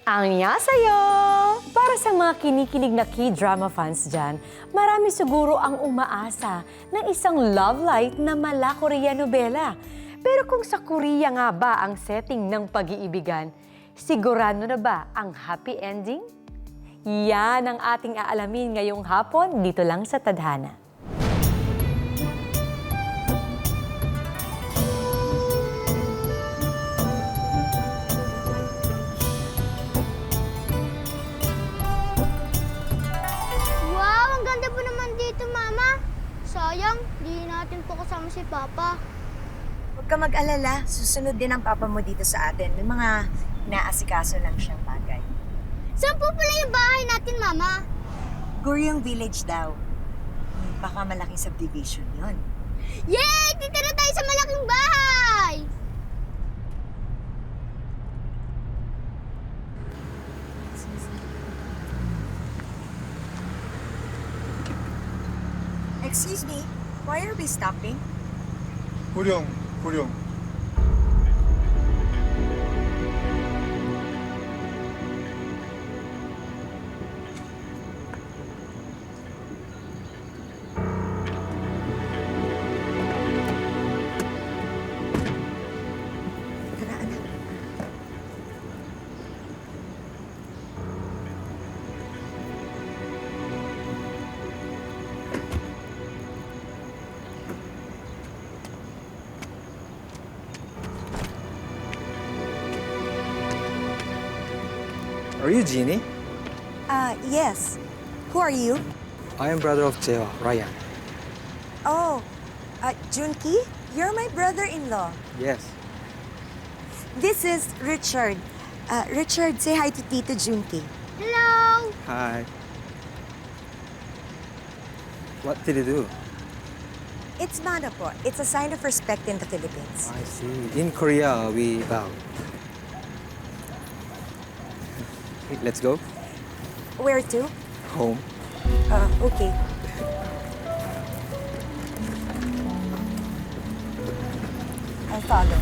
Anya sa'yo! Para sa mga kinikilig na K-drama fans dyan, marami siguro ang umaasa ng isang love light na mala-Korea nobela. Pero kung sa Korea nga ba ang setting ng pag-iibigan, sigurado na ba ang happy ending? Yan ang ating aalamin ngayong hapon dito lang sa Tadhana. Wow, ang ganda po naman dito, Mama. Sayang, di natin po kasama si Papa. Huwag ka mag-alala, susunod din ang papa mo dito sa atin. May mga inaasikaso lang siyang bagay. Saan po pala yung bahay natin, Mama? Guryong Village daw. Baka malaking subdivision yon. Yay! Titira tayo sa malaking bahay! Excuse me, why are we stopping? 고령, 고령. Tara, anak. Are you Jeannie? Yes. Who are you? I am brother of Jeo, Ryan. Oh, Junki? You're my brother-in-law. Yes. This is Richard. Richard, say hi to Tito Junki. Hello! Hi. What did you do? It's mana po. It's a sign of respect in the Philippines. I see. In Korea, we bow. Let's go. Where to? Home. Okay. I'll follow.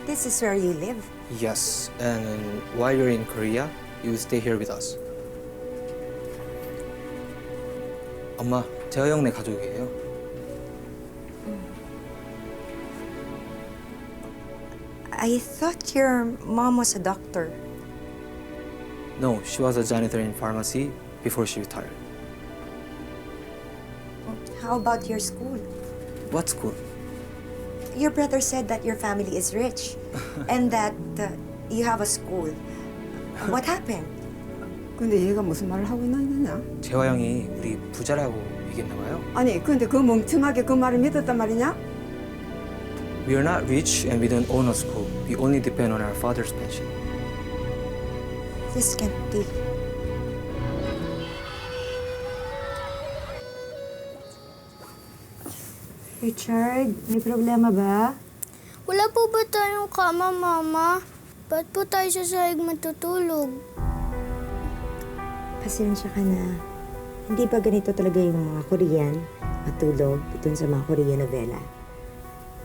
This is where you live. Yes. And while you're in Korea, you stay here with us. 엄마, 재호 형네 가족이에요. I thought your mom was a doctor. No, she was a janitor in pharmacy before she retired. How about your school? What school? Your brother said that your family is rich and that you have a school. What happened? 근데 얘가 무슨 말을 하고 있느냐? 재호 형이 우리 부자라고 얘기했나 봐요. 아니, 근데 그 멍청하게 그 말을 믿었단 말이냐? We are not rich and we don't own a school. We only depend on our father's pension. This can't be. Richard, may problema ba? Wala po ba tayong kama, Mama? Ba't po tayo sa sahig matutulog? Pasensya ka na. Hindi ba ganito talaga yung mga Korean? Matulog dun sa mga Korean novela.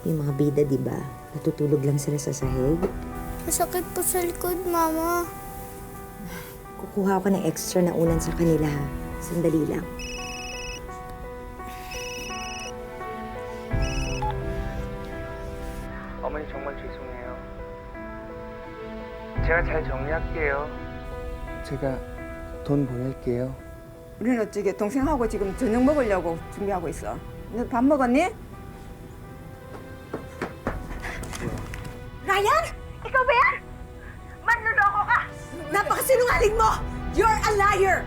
Yung mga bida, di ba? Natutulog lang sila sa sahig. Masakit po sa likod, Mama. Kukuha ko ng extra na unan sa kanila, ha? Sandali lang. 어머니 정말 죄송해요. 제가 잘 정리할게요. 제가 돈 보낼게요. 우리는 어찌게 동생하고 지금 저녁 먹으려고 준비하고 있어. 너 밥 먹었니? Ryan? Ikaw ba yan? Manluloko ka! Napakasinungaling mo! You're a liar!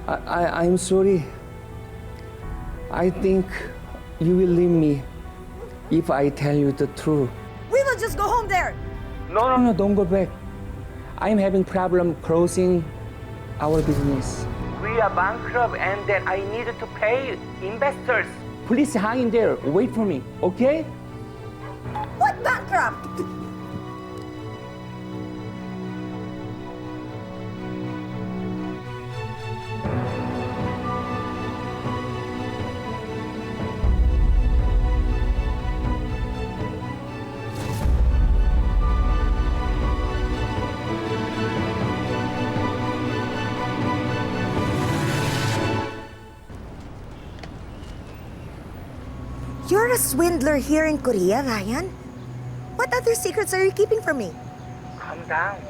I'm sorry. I think you will leave me if I tell you the truth. We will just go home there! No, don't go back. I'm having problem closing our business. We are bankrupt and then I need to pay investors. Please hang in there. Wait for me, okay? up! You're a swindler here in Korea, Ryan? What other secrets are you keeping from me? Calm down.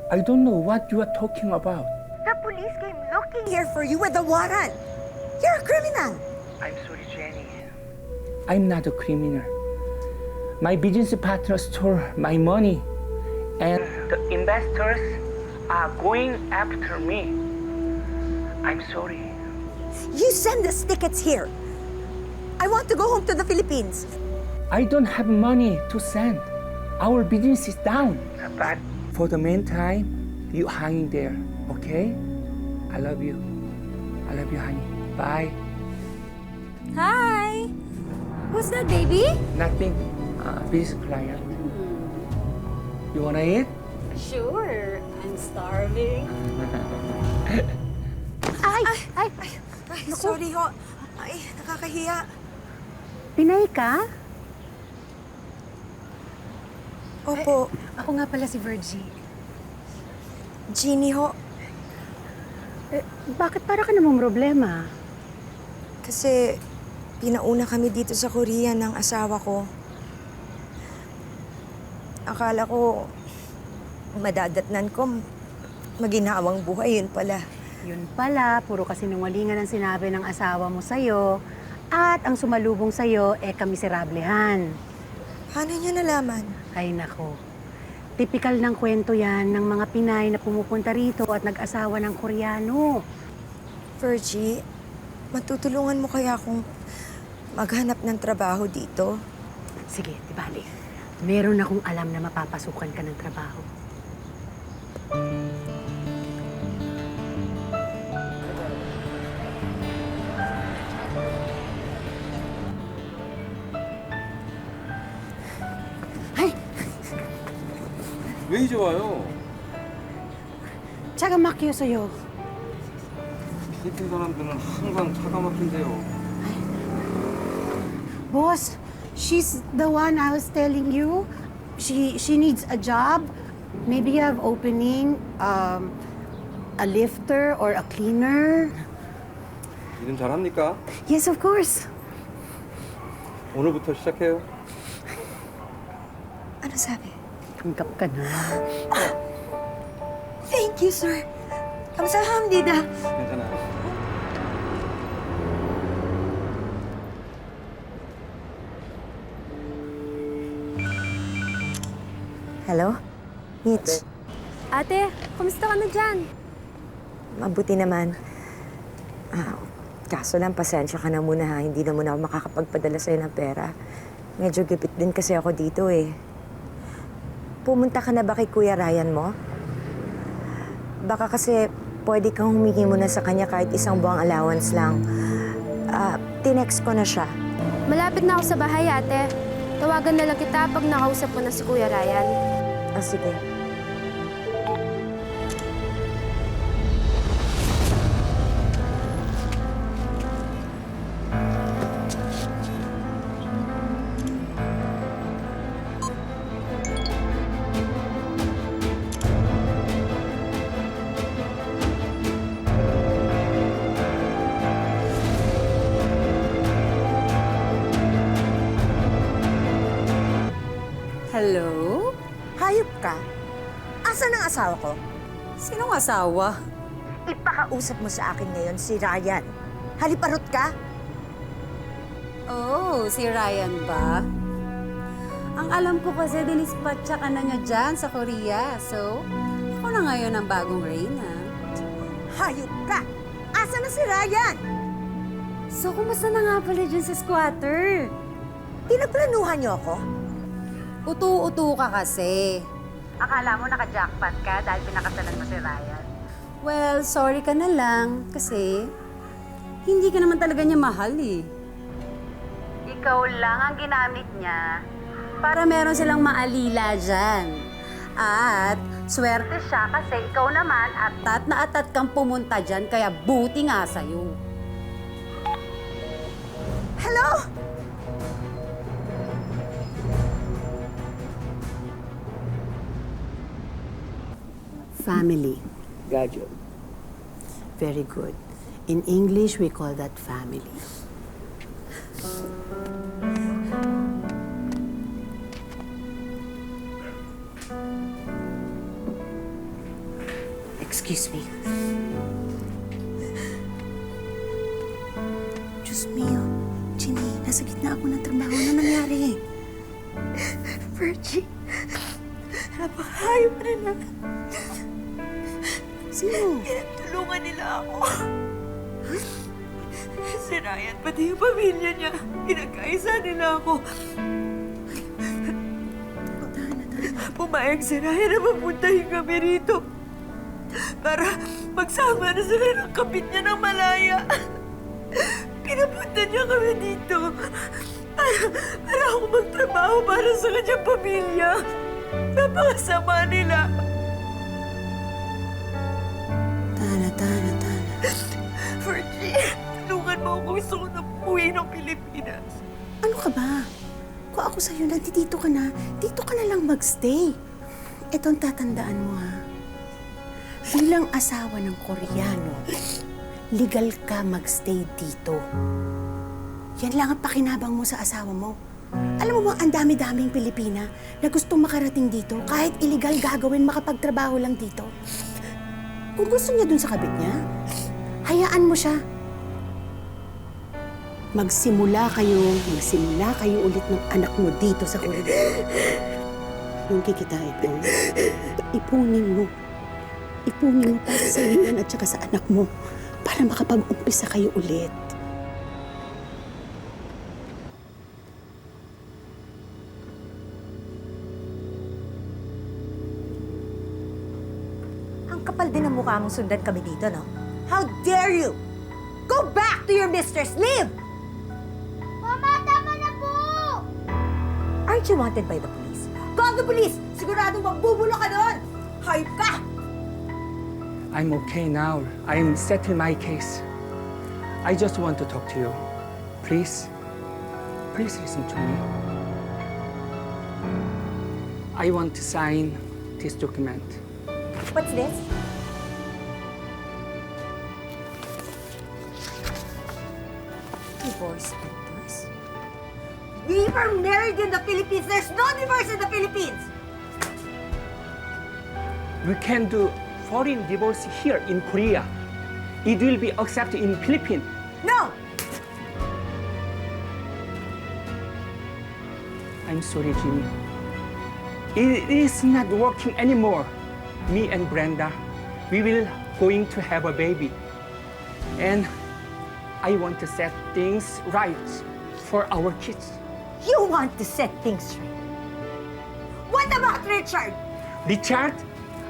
I don't know what you are talking about. The police came looking here for you with a warrant. You're a criminal. I'm sorry, Jenny. I'm not a criminal. My business partner stole my money, and the investors are going after me. I'm sorry. You send us tickets here. I want to go home to the Philippines. I don't have money to send. Our business is down. But for the meantime, you hang there, okay? I love you. I love you, honey. Bye. Hi! Who's that, baby? Nothing. Business client. You wanna eat? Sure. I'm starving. Ay, sorry ho. Ay, nakakahiya. Pinay ka? Opo, Ako nga pala si Virgie. Jeannie ho. Bakit para ka namang problema? Kasi pinauna kami dito sa Korea ng asawa ko. Akala ko madadatnan ko maginhawang buhay, yun pala. Yun pala, puro kasinungalingan ang sinabi ng asawa mo sa'yo. At ang sumalubong sa'yo, kamiserablehan. Paano niyo nalaman? Ay nako. Tipikal ng kwento yan ng mga Pinay na pumupunta rito at nag-asawa ng Koreano. Virgie, matutulungan mo kaya akong maghanap ng trabaho dito? Sige, di bali. Meron akong alam na mapapasukan ka ng trabaho. 왜 이제 와요? 차가 막혀서요. 필리핀 사람들은 항상 차가 막힌대요. Boss, she's the one I was telling you. She needs a job. Maybe you have opening, a lifter or a cleaner. 일은 잘합니까? Yes, of course. 오늘부터 시작해요. Ano sabi? Tanggap ka na. Thank you, sir. 감사합니다. 괜찮아요. Hello? Mitch, Ate, kumusta ka na dyan? mabuti naman. Kaso lang, pasensya ka na muna ha. Hindi na muna ako makakapagpadala sa'yo ng pera. Medyo gipit din kasi ako dito eh. Pumunta ka na ba kay Kuya Ryan mo? Baka kasi pwede kang humingi muna sa kanya kahit isang buwang allowance lang. Tinext ko na siya. Malapit na ako sa bahay, ate. Tawagan na lang kita pag nakausap mo na si Kuya Ryan. Sige. Hello? Hayop ka? Asan ang asawa ko? Sinong asawa? Ipakausap mo sa akin ngayon si Ryan. Haliparot ka? Oh, si Ryan ba? Ang alam ko kasi dinispatcha ka na niya dyan sa Korea. So, ako na ngayon ang bagong reyna. Hayop ka! Asan na si Ryan? So, kumusta na nga pala dyan sa squatter? Pinaplanuhan niyo ako? Utu-utu ka kasi. Akala mo naka-jackpot ka dahil pinakasalan mo si Ryan. Well, sorry ka na lang kasi hindi ka naman talaga niya mahal eh. Ikaw lang ang ginamit niya Para meron silang maalila dyan. At swerte siya kasi ikaw naman atat na atat kang pumunta dyan, kaya buti nga sa'yo. Hello? Family. Gadget. Very good. In English, we call that family. Excuse me. Diyos mio, Ginny, nasa gitna ako ng trabaho. Ano nangyari? Virgie, napakahayop na na. Sino? Pinagtulungan nila ako. Si Ryan, pati yung pamilya niya. Pinagkaisa nila ako. Pumayag si Ryan na mapuntahin kami rito. Para magsama na sila ng kapit niya ng malaya. Pinapunta niya kami dito. Para ako magtrabaho para sa kanyang pamilya. Napakasama nila. Tana. Virgie, tulungan mo ako. Gusto ko na umuwi ng Pilipinas. Ano ka ba? Kung ako sa'yo, nandito ka na, dito ka na lang magstay. Ito ang tatandaan mo, ha? Bilang asawa ng Koreano, legal ka magstay dito. Yan lang ang pakinabang mo sa asawa mo. Alam mo bang ang dami-daming Pilipina na gustong makarating dito, kahit illegal gagawin, makapagtrabaho lang dito? Kung gusto niya dun sa kabit niya, hayaan mo siya. Magsimula kayo ulit ng anak mo dito sa Korea. Yung kikitain mo, ipunin mo para sa iyo at saka sa anak mo para makapag-umpisa kayo ulit. Ang kapal din ang mukha mong sundan kami dito, no? How dare you? Go back to your mistress! Leave! Mama, tama na po! Aren't you wanted by the police? Call the police! Siguradong magbubulo ka doon! Hayop ka! I'm okay now. I'm setting my case. I just want to talk to you. Please listen to me. I want to sign this document. What's this? Divorce papers? We were married in the Philippines. There's no divorce in the Philippines! We can do foreign divorce here in Korea. It will be accepted in Philippines. No! I'm sorry, Jimmy. It is not working anymore. Me and Brenda, we will going to have a baby. And I want to set things right for our kids. You want to set things straight. What about Richard? Richard,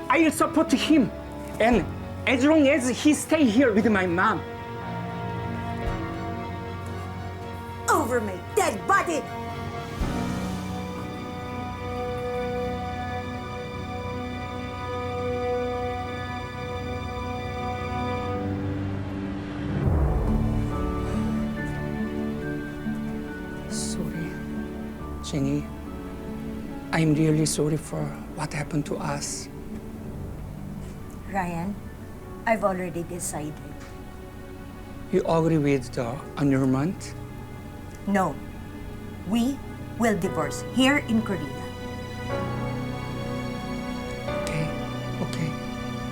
I will support him. And as long as he stay here with my mom. Over my dead body! Sorry, Jenny. I'm really sorry for what happened to us. Ryan, I've already decided. You agree with the annulment? No. We will divorce here in Korea. Okay.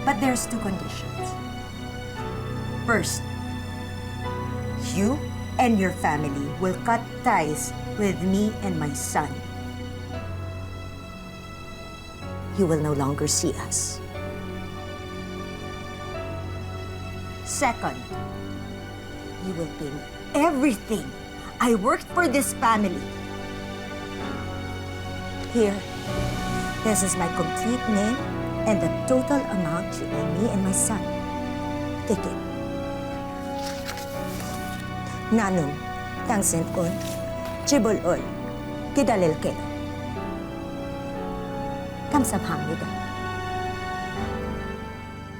But there's two conditions. First, you and your family will cut ties with me and my son. You will no longer see us. Second, you will pay me everything. I worked for this family. Here, this is my complete name and the total amount you owe me and my son. Take it. Nanum, tangsen on, chibol ol, kidalil kelo. 감사합니다.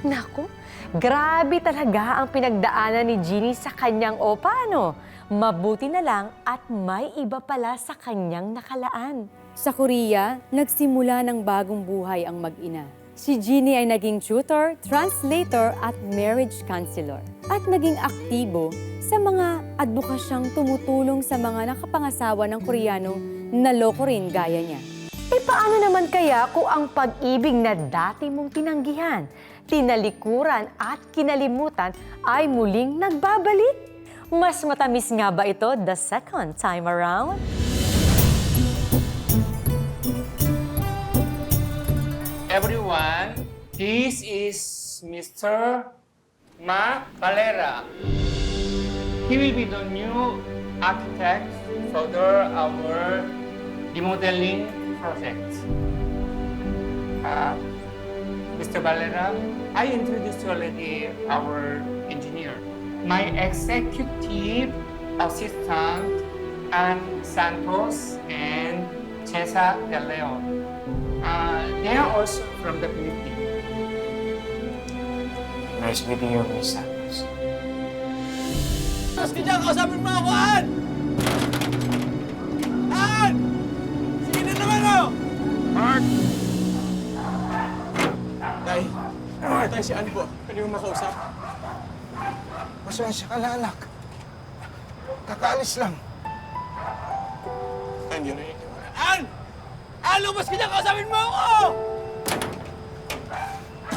Naku, grabe talaga ang pinagdaanan ni Jeannie sa kanyang opa, ano? Mabuti na lang at may iba pala sa kanyang nakalaan. Sa Korea, nagsimula ng bagong buhay ang mag-ina. Si Jeannie ay naging tutor, translator at marriage counselor. At naging aktibo sa mga advokasyang tumutulong sa mga nakapangasawa ng Koreano na loko rin gaya niya. E paano naman kaya kung ang pag-ibig na dati mong tinanggihan, tinalikuran at kinalimutan ay muling nagbabalik? Mas matamis nga ba ito the second time around? Everyone, this is Mr. Ma Valera. He will be the new architect for our remodeling project. Mr. Valera, I introduced already our engineer. My executive assistant, Ann Santos and Cesar De Leon. They are also from the Philippines. Nice meeting you, Miss Santos. Mas ka dyan, kausapin mo ako, Ann! Ann! Sige na naman, oh! Mark! Tay, tay si Ann po. Pwede mo makausap? Pasensya ka na, anak. Kakaalis lang. Ann, yun na yun. Ann! Ann, lumabas ka dyan, kausapin mo ako!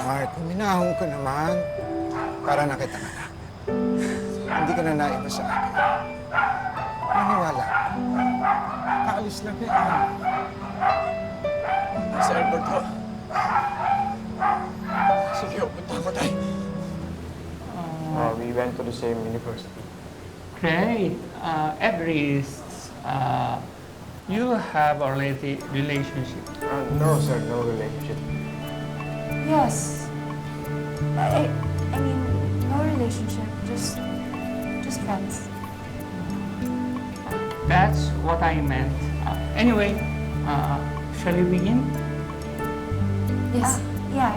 Mark, minahong ka naman. Para nakita ka na. Hindi ka na naiba sa akin. Maniwala. Kakaalis lang yan. Sa airport ko. Sige, punta ko tayo. We went to the same university. Great. Edris, you have already relationship. No, sir, no relationship. Yes. I mean, no relationship, just friends. That's what I meant. Anyway, shall we begin? Yes. Yeah.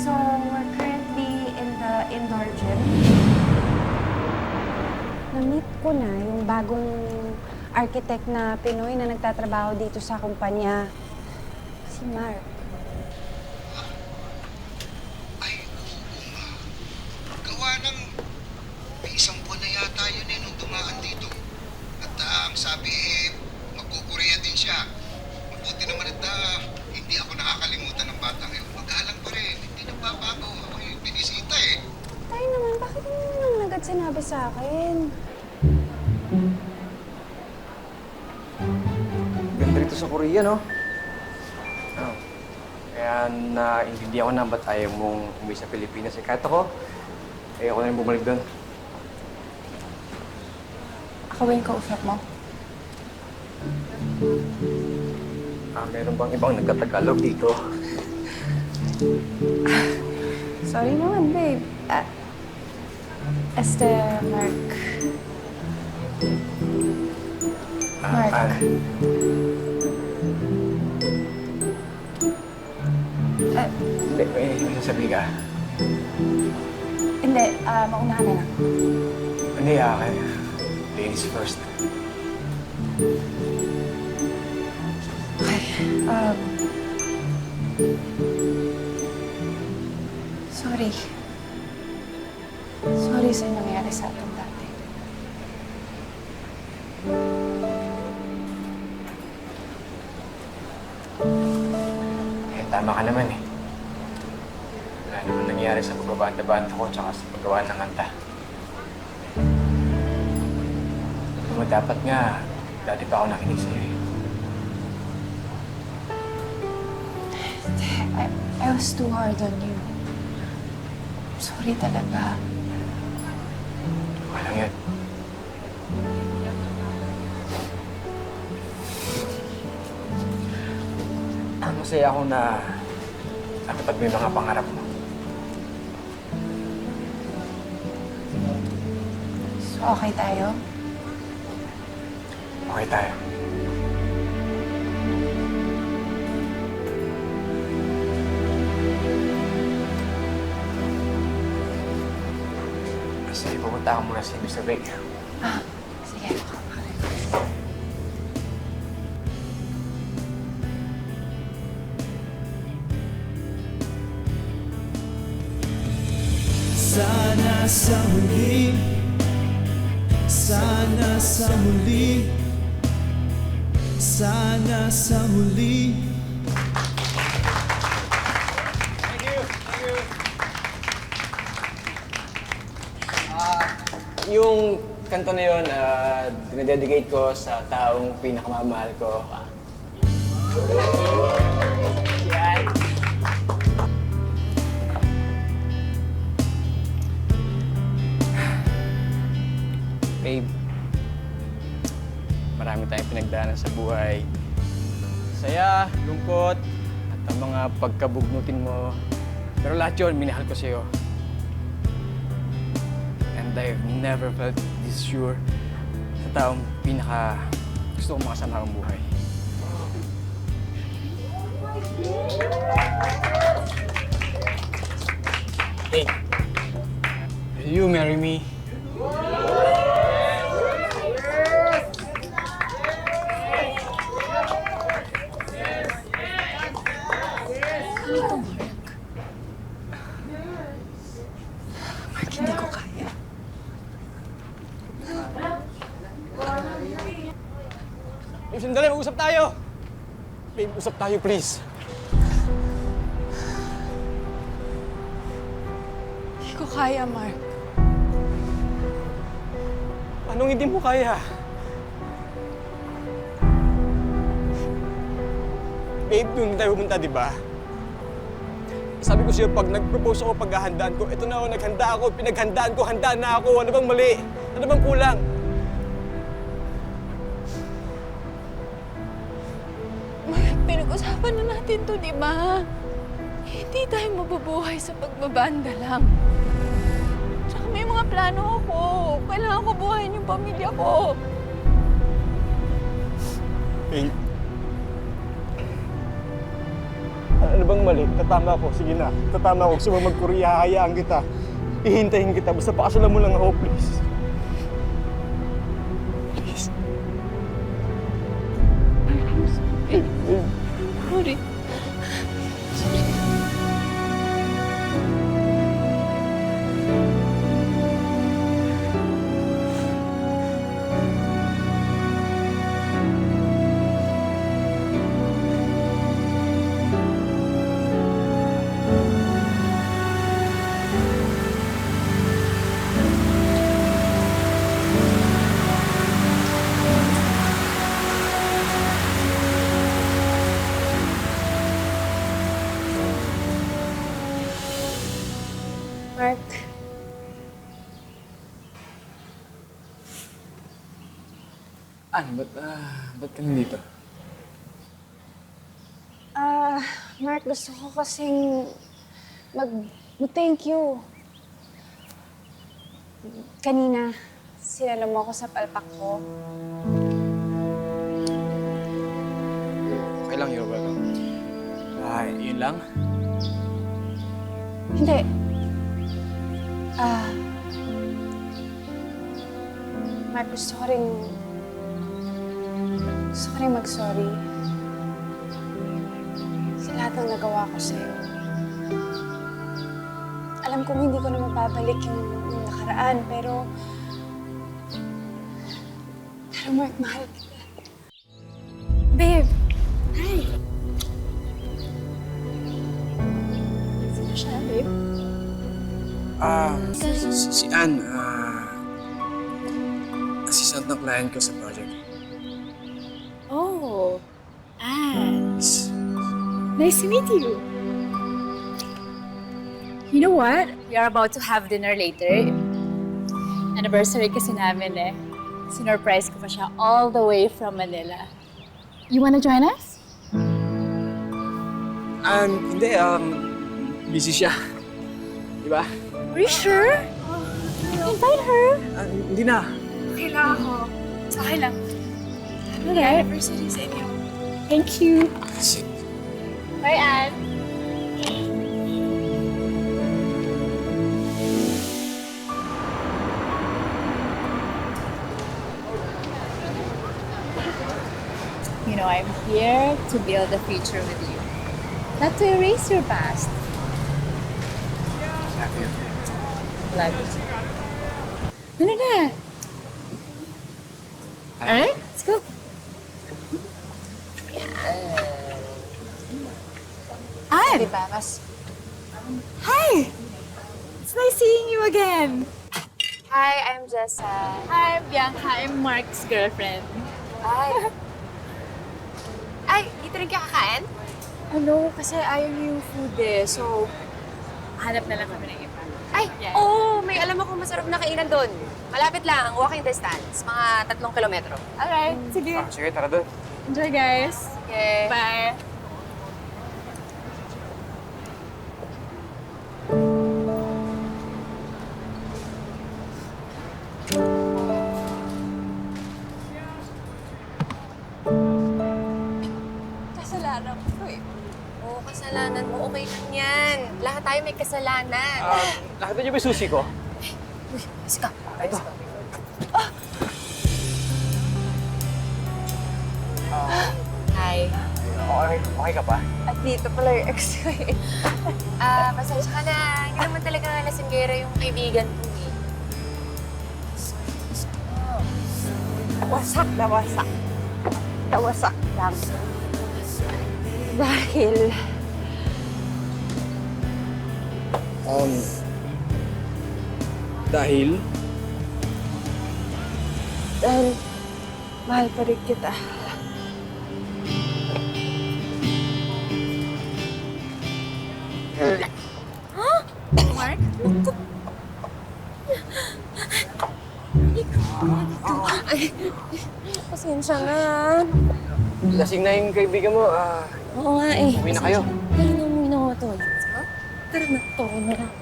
So we're currently in the indoor gym. Na-meet ko na yung bagong architect na Pinoy na nagtatrabaho dito sa kumpanya. Si Mark. Gawa ng isang buwan na yata yun nung dumaan dito. At ang sabi magkukureya din siya. Mabuti naman at hindi ako nakakalimutan ng batang yun. Magalang pa rin, hindi nagbabago. Ako yung binisita Tayo naman, bakit hindi mo nang agad sinabi sa akin? Ganda rito sa Korea, no? Kaya naintindihan ko na ba't ayaw mong umuwi sa Pilipinas. Kahit ako, ako na rin bumalik doon. Ako ba yung kausap mo? Meron bang ibang nagtatagalog dito? Sorry naman, babe. Mark. Mark. May sasabi ka? Hindi, maunahan na lang. Hindi, ladies first. Okay, sorry. Sorry sa nangyari sa atin dati. Tama ka naman eh. Wala naman nangyari sa pagbabanda-banda ko tsaka sa paggawa ng kanta. Pero dapat nga, dati pa ako nakinig sa'yo eh. I was too hard on you. Sorry talaga. Walang yan. Masaya ako na natupad mo yung mga pangarap mo. So, okay tayo? Okay tayo. Pumunta ka muna si Mr. Ray. Sige. Sana sa muli, sana sa muli, sana sa muli. Thank you, thank you. Yung kanto na yun, dinededicate ko sa taong pinakamamahal ko. Yan. Babe, marami tayong pinagdaanan sa buhay. Saya, lungkot, at ang mga pagkabugnutin mo. Pero lahat yun, minahal ko sa'yo. And I've never felt this sure sa taong gusto kong makasama ang buhay. Hey, will you marry me? Hindi ko kaya. Babe, sandali, mag-usap tayo! Babe, usap tayo, please. Hindi ko kaya, Mark. Anong hindi mo kaya? Babe, doon tayo pumunta, di ba? Sabi ko sa'yo, pag nag-propose ako, paghahandaan ko, ito na ako, naghanda ako, pinaghandaan ko, handa na ako. Ano bang mali? Ano bang kulang? Mark, pinag-usapan na natin to, di ba? Hindi tayo mabubuhay sa pagbabanda lang. Tsaka may mga plano ako. Kailangan ko buhayin yung pamilya ko. Babe, ano bang mali? Tatama ako. Sige na. Tatama ako. Gusto mo mag-Korea, hayaan kita. Ihintayin kita. Basta pakasalan mo lang ako, please. Please. Babe. Sorry. Mark. Ba't ka nandito? Mark, gusto ko kasing mag-thank you. Kanina, sinala mo ako sa palpak ko. Okay lang, you're welcome. Yun lang? Hindi. Mark, gusto ko rin mag-sorry sa lahat ng nagawa ko sa'yo. Alam kong hindi ko na mababalik yung nakaraan, pero Mark, mahal kita. Babe! Hi! Sino siya, babe? Si Ann, assistant ng client ko sa project. Oh, Anne. Nice to meet you. You know what? We are about to have dinner later. Anniversary kasi namin eh. Sinurprise ko pa siya all the way from Manila. You wanna join us? Hindi, busy siya. Di ba? Are you sure? Invite her. Hindi na. Okay lang ako. Okay lang. Alright. Anniversary sa inyo. Thank you. Bye, Anne. You know, I'm here to build a future with you. Not to erase your past. Love you. No, na. Alright, let's go. Ann! Diba, mas... Hi! It's nice seeing you again. Hi, I'm Jessa. Hi, I'm Bianca. I'm Mark's girlfriend. Ay, dito rin ka kakain? Ano, kasi ayaw niyo yung food eh. So, hanap na lang kami ng iba. Ay, oo, may alam akong masarap na kainan doon. Malapit lang, walking distance, mga 3 kilometro. Alright, sige. Sige, tara doon. Enjoy, guys. Okay. Bye. Kasalanan ko eh. Oo, kasalanan mo. Okay lang yan. Lahat tayo may kasalanan. Nakita niyo ba yung susi ko? Uy, ayos ka. Ayos ka. Hi. Okay ka pa? At dito pala yung ex ko eh. Pasensya ka na. Hindi naman talaga lasinggera yung kaibigan ko eh. Wasak na wasak. Nawasak lang. Dahil Dahil? dahil mahal pa rin kita. Mark? Pasensya na. Lasing na yung kaibigan mo. Oo nga eh. Uwi na kayo. Pero na umuwi na ako to. Tara na, toro na lang.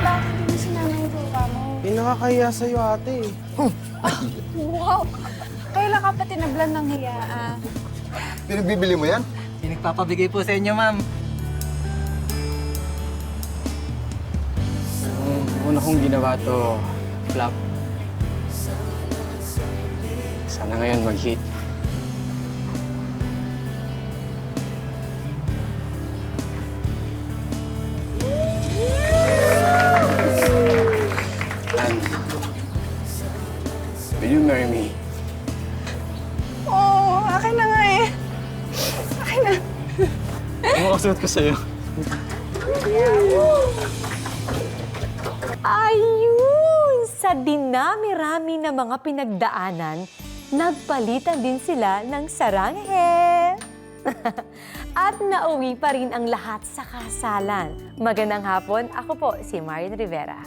Bakit hindi mo sinama yung tropa mo? Nakakahiya sa'yo, ate. Wow! Kailan ka pa tinablan ng hiya, Pinagbibili mo yan? Pinagpapabigay po sa inyo, ma'am. Una kong ginawa to, flop. Sana ngayon mag-hit. And, will you marry me? Oo, akin na nga eh. Akin na. Ano makasuot ko sa'yo? Ayun! Sa dinami-rami na mga pinagdaanan, nagpalitan din sila ng saranghe. At nauwi pa rin ang lahat sa kasalan. Magandang hapon, ako po si Marian Rivera.